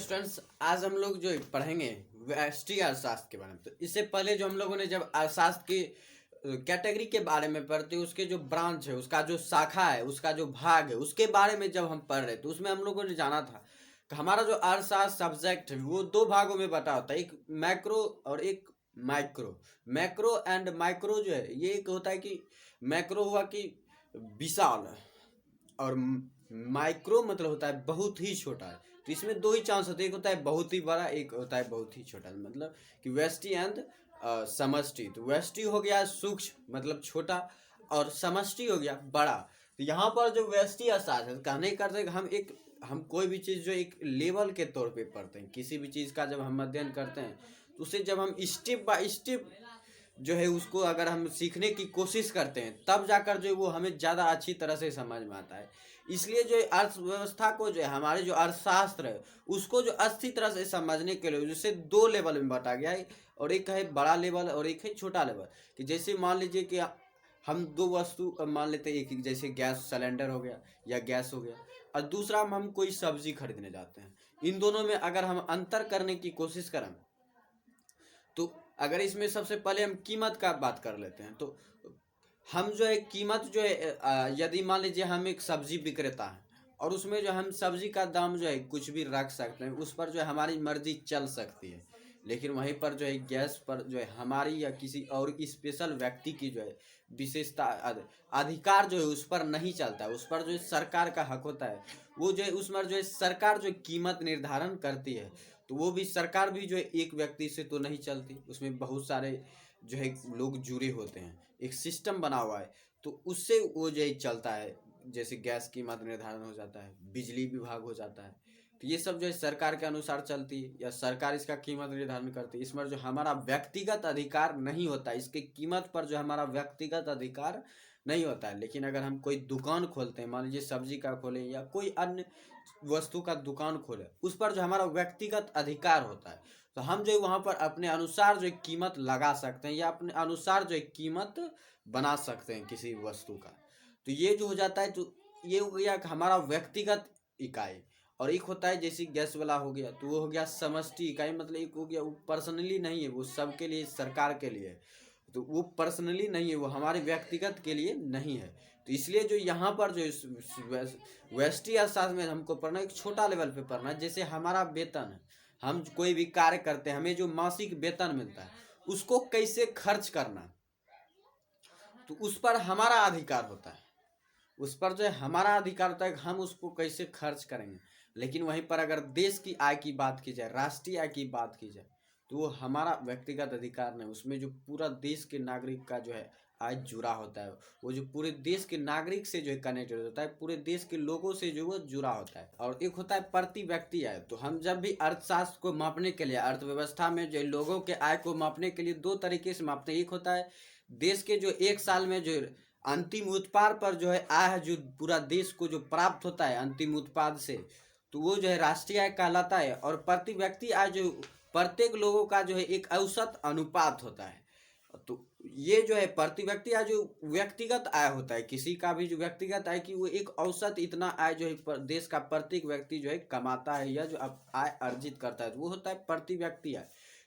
Students, आज हम लोग जो पढ़ेंगे व्यष्टि अर्थशास्त्र के बारे में। तो इससे पहले जो हम लोगों ने जब अर्थशास्त्र की कैटेगरी के बारे में पढ़ते, उसके जो ब्रांच है, उसका जो शाखा है, उसका जो भाग है, उसके बारे में जब हम पढ़ रहे तो उसमें हम लोगों ने जाना था कि हमारा जो अर्थशास्त्र सब्जेक्ट है वो दो भागों में बटा होता है, एक मैक्रो और एक माइक्रो। मैक्रो एंड माइक्रो जो है, ये एक होता है कि मैक्रो हुआ कि विशाल, और माइक्रो मतलब होता है बहुत ही छोटा है। तो इसमें दो ही चांस होते हैं, एक होता है बहुत ही बड़ा, एक होता है बहुत ही छोटा। मतलब कि व्यष्टि एंड समष्टि। तो व्यष्टि हो गया सूक्ष्म मतलब छोटा, और समष्टि हो गया बड़ा। तो यहाँ पर जो व्यष्टि अर्थशास्त्र है, कहने करते हैं कि हम कोई भी चीज़ जो एक लेवल के तौर पे पढ़ते हैं, किसी भी चीज़ का जब हम अध्ययन करते हैं तो उसे जब हम स्टेप बाय स्टेप जो है उसको अगर हम सीखने की कोशिश करते हैं, तब जाकर जो वो हमें ज़्यादा अच्छी तरह से समझ में आता है। इसलिए जो अर्थव्यवस्था को जो है, हमारे जो अर्थशास्त्र है, उसको जो अच्छी तरह से समझने के लिए जैसे दो लेवल में बांटा गया है, और एक है बड़ा लेवल और एक है छोटा लेवल। कि जैसे मान लीजिए कि हम दो वस्तु मान लेते हैं, एक जैसे गैस सिलेंडर हो गया या गैस हो गया, और दूसरा हम कोई सब्जी खरीदने जाते हैं। इन दोनों में अगर हम अंतर करने की कोशिश करें तो अगर इसमें सबसे पहले हम कीमत का बात कर लेते हैं, तो हम जो है कीमत जो है, यदि मान लीजिए हम एक सब्जी विक्रेता हैं और उसमें जो हम सब्जी का दाम जो है कुछ भी रख सकते हैं, उस पर जो है हमारी मर्जी चल सकती है। लेकिन वहीं पर जो है गैस पर जो है हमारी या किसी और स्पेशल व्यक्ति की जो है विशेषता अधिकार जो है उस पर नहीं चलता है। उस पर जो है सरकार का हक होता है। वो जो है उस पर जो है सरकार जो कीमत निर्धारण करती है, तो वो भी सरकार भी जो है एक व्यक्ति से तो नहीं चलती, उसमें बहुत सारे जो है लोग जुड़े होते हैं, एक सिस्टम बना हुआ है, तो उससे वो जो है चलता है। जैसे गैस कीमत निर्धारण हो जाता है, बिजली विभाग हो जाता है, तो ये सब जो है सरकार के अनुसार चलती है या सरकार इसका कीमत निर्धारण करती है। इसमें जो हमारा व्यक्तिगत अधिकार नहीं होता, इसके कीमत पर जो हमारा व्यक्तिगत अधिकार नहीं होता है। लेकिन अगर हम कोई दुकान खोलते हैं, मान लीजिए सब्जी का खोलें या कोई अन्य वस्तु का दुकान खोले, उस पर जो हमारा व्यक्तिगत अधिकार होता है, तो हम जो है वहाँ पर अपने अनुसार जो है कीमत लगा सकते हैं या अपने अनुसार जो है कीमत बना सकते हैं किसी वस्तु का। तो ये जो हो जाता है, तो ये हो गया हमारा व्यक्तिगत इकाई। और एक होता है जैसे गैस वाला हो गया, तो वो हो गया समष्टि इकाई। मतलब एक हो गया, वो पर्सनली नहीं है, वो सबके लिए, सरकार के लिए है। तो वो पर्सनली नहीं है, वो हमारे व्यक्तिगत के लिए नहीं है। तो इसलिए जो यहाँ पर जो व्यष्टि अर्थशास्त्र में हमको पढ़ना एक छोटा लेवल पे पढ़ना है। जैसे हमारा वेतन है, हम कोई भी कार्य करते हैं, हमें जो मासिक वेतन मिलता है उसको कैसे खर्च करना, तो उस पर हमारा अधिकार होता है। उस पर जो है हमारा अधिकार होता है कि हम उसको कैसे खर्च करेंगे। लेकिन वहीं पर अगर देश की आय की बात की जाए, राष्ट्रीय आय की बात की जाए, तो वो हमारा व्यक्तिगत अधिकार नहीं। उसमें जो पूरा देश के नागरिक का जो है आय जुड़ा होता है, वो जो पूरे देश के नागरिक से जो है कनेक्टेड होता है, पूरे देश के लोगों से जो वो जुड़ा होता है। और एक होता है प्रति व्यक्ति आय। तो हम जब भी अर्थशास्त्र को मापने के लिए, अर्थव्यवस्था में जो लोगों के आय को मापने के लिए दो तरीके से मापते हैं। एक होता है देश के जो एक साल में जो अंतिम उत्पाद पर जो है आय है, जो पूरा देश को जो प्राप्त होता है अंतिम उत्पाद से, तो वो जो है राष्ट्रीय आय कहलाता है। और प्रति व्यक्ति आय जो प्रत्येक लोगों का जो है एक औसत अनुपात होता है। तो ये जो है प्रति व्यक्ति आय जो व्यक्तिगत आय होता है, किसी का भी जो व्यक्तिगत आय की वो एक औसत इतना आय जो है देश का प्रत्येक व्यक्ति जो है कमाता है या जो आय अर्जित करता है, तो वो होता है प्रति व्यक्ति आय।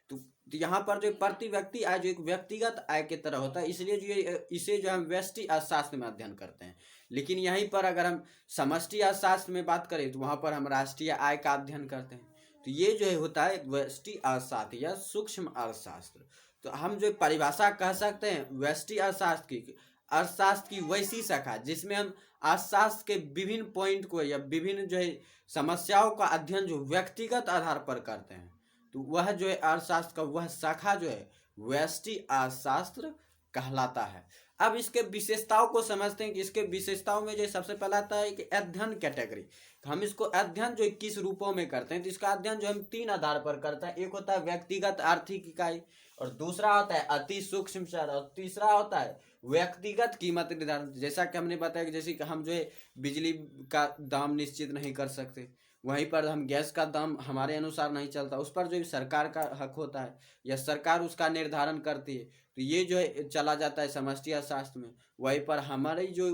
तो यहाँ पर जो प्रति व्यक्ति आय जो एक व्यक्तिगत आय की तरह होता है, इसलिए जो इसे जो हम व्यष्टि अर्थशास्त्र में अध्ययन करते हैं। लेकिन यहीं पर अगर हम समष्टि अर्थशास्त्र में बात करें, तो वहाँ पर हम राष्ट्रीय आय का अध्ययन करते हैं। तो ये जो है होता है व्यष्टि अर्थशास्त्र या सूक्ष्म अर्थशास्त्र। तो हम जो परिभाषा कह सकते हैं व्यष्टि अर्थशास्त्र की वैसी शाखा जिसमें हम अर्थशास्त्र के विभिन्न पॉइंट को या विभिन्न जो है समस्याओं का अध्ययन जो व्यक्तिगत आधार पर करते हैं, तो वह जो है अर्थशास्त्र का वह शाखा जो है व्यष्टि अर्थशास्त्र कहलाता है। अब इसके विशेषताओं को समझते हैं कि इसके विशेषताओं में जो सबसे पहला आता है कि अध्ययन कैटेगरी। हम इसको अध्ययन जो किस रूपों में करते हैं, तो इसका अध्ययन जो हम तीन आधार पर करते हैं। एक होता है व्यक्तिगत आर्थिक इकाई, और दूसरा होता है अति सूक्ष्म शहर, और तीसरा होता है व्यक्तिगत कीमत निर्धारण। जैसा कि हमने बताया कि जैसे कि हम जो है बिजली का दाम निश्चित नहीं कर सकते, वहीं पर हम गैस का दाम हमारे अनुसार नहीं चलता, उस पर जो सरकार का हक होता है या सरकार उसका निर्धारण करती है। तो ये जो है चला जाता है समष्टि अर्थशास्त्र में। वहीं पर हमारी जो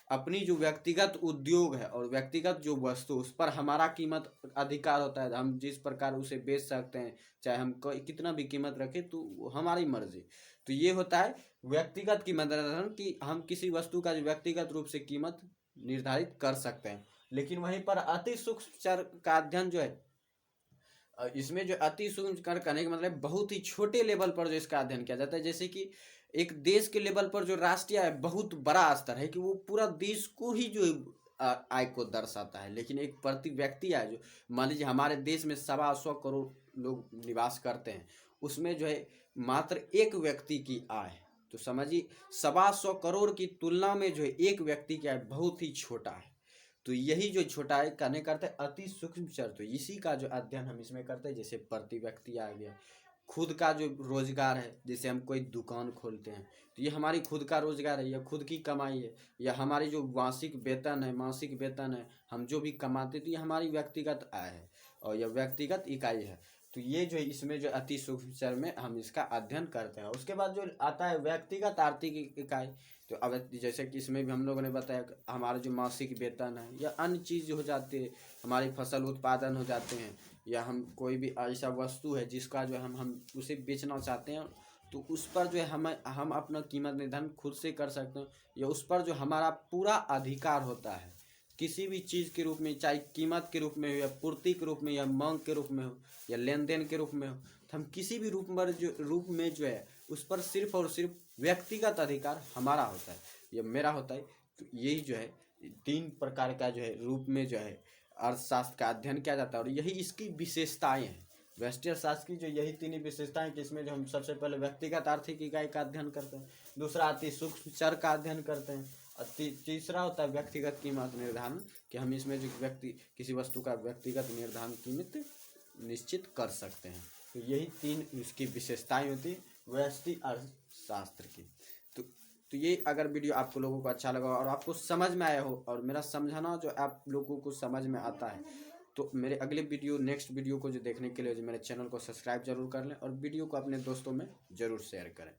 अपनी जो व्यक्तिगत उद्योग है और व्यक्तिगत जो वस्तु उस पर हमारा कीमत अधिकार होता है, हम जिस प्रकार उसे बेच सकते हैं, चाहे हम कितना भी कीमत रखें तो हमारी मर्जी। तो ये होता है व्यक्तिगत कीमत निर्धारण कि हम किसी वस्तु का जो व्यक्तिगत रूप से कीमत निर्धारित कर सकते हैं। लेकिन वहीं पर अति सूक्ष्म चर का अध्ययन जो है, इसमें जो अति सूक्ष्म कर करने का मतलब बहुत ही छोटे लेवल पर जो इसका अध्ययन किया जाता है। जैसे कि एक देश के लेवल पर जो राष्ट्रीय आय बहुत बड़ा स्तर है कि वो पूरा देश को ही जो आय को दर्शाता है। लेकिन एक प्रति व्यक्ति आय जो मान लीजिए हमारे देश में 125 करोड़ लोग निवास करते हैं, उसमें जो है मात्र एक व्यक्ति की आय, तो समझिए 125 करोड़ की तुलना में जो है एक व्यक्ति की आय बहुत ही छोटा है। तो यही जो छोटा है करने करते अति सूक्ष्म चर, तो इसी का जो अध्ययन हम इसमें करते हैं। जैसे प्रति व्यक्ति आ गया, खुद का जो रोजगार है, जैसे हम कोई दुकान खोलते हैं तो ये हमारी खुद का रोजगार है, या खुद की कमाई है, या हमारी जो वार्षिक वेतन है, मासिक वेतन है, हम जो भी कमाते तो ये हमारी व्यक्तिगत आय है और यह व्यक्तिगत इकाई है। तो ये जो इसमें जो अति सूक्ष्म चर में हम इसका अध्ययन करते हैं। उसके बाद जो आता है व्यक्तिगत आर्थिक इकाई, तो अब जैसे कि इसमें भी हम लोगों ने बताया हमारा जो मासिक वेतन है या अन्य चीज़ हो जाती है, हमारी फसल उत्पादन हो जाते हैं, या हम कोई भी ऐसा वस्तु है जिसका जो हम उसे बेचना चाहते हैं, तो उस पर जो है हम अपना कीमत निर्धारण खुद से कर सकते हैं, या उस पर जो हमारा पूरा अधिकार होता है किसी भी चीज़ के रूप में, चाहे कीमत के रूप में हो, या पूर्ति के रूप में, या मांग के रूप में हो, या लेन देन के रूप में हो, तो हम किसी भी रूप में जो है उस पर सिर्फ और सिर्फ व्यक्तिगत अधिकार हमारा होता है या मेरा होता है। तो यही जो है 3 प्रकार का जो है रूप में जो है अर्थशास्त्र का अध्ययन किया जाता है, और यही इसकी विशेषताएं हैं। व्यष्टि अर्थशास्त्र की जो यही 3 ही विशेषताएं कि इसमें जो हम सबसे पहले व्यक्तिगत आर्थिक इकाई का अध्ययन करते हैं, दूसरा अति सूक्ष्म चर का अध्ययन करते हैं, और तीसरा होता है व्यक्तिगत कीमत निर्धारण कि हम इसमें जो किसी वस्तु का व्यक्तिगत निर्धारण कीमत निश्चित कर सकते हैं। तो यही 3 इसकी विशेषताएं होती है व्यष्टि अर्थशास्त्र की। तो ये अगर वीडियो आपको लोगों को अच्छा लगा और आपको समझ में आया हो, और मेरा समझाना जो आप लोगों को समझ में आता है, तो मेरे अगले वीडियो नेक्स्ट वीडियो को जो देखने के लिए जो मेरे चैनल को सब्सक्राइब जरूर कर लें और वीडियो को अपने दोस्तों में ज़रूर शेयर करें।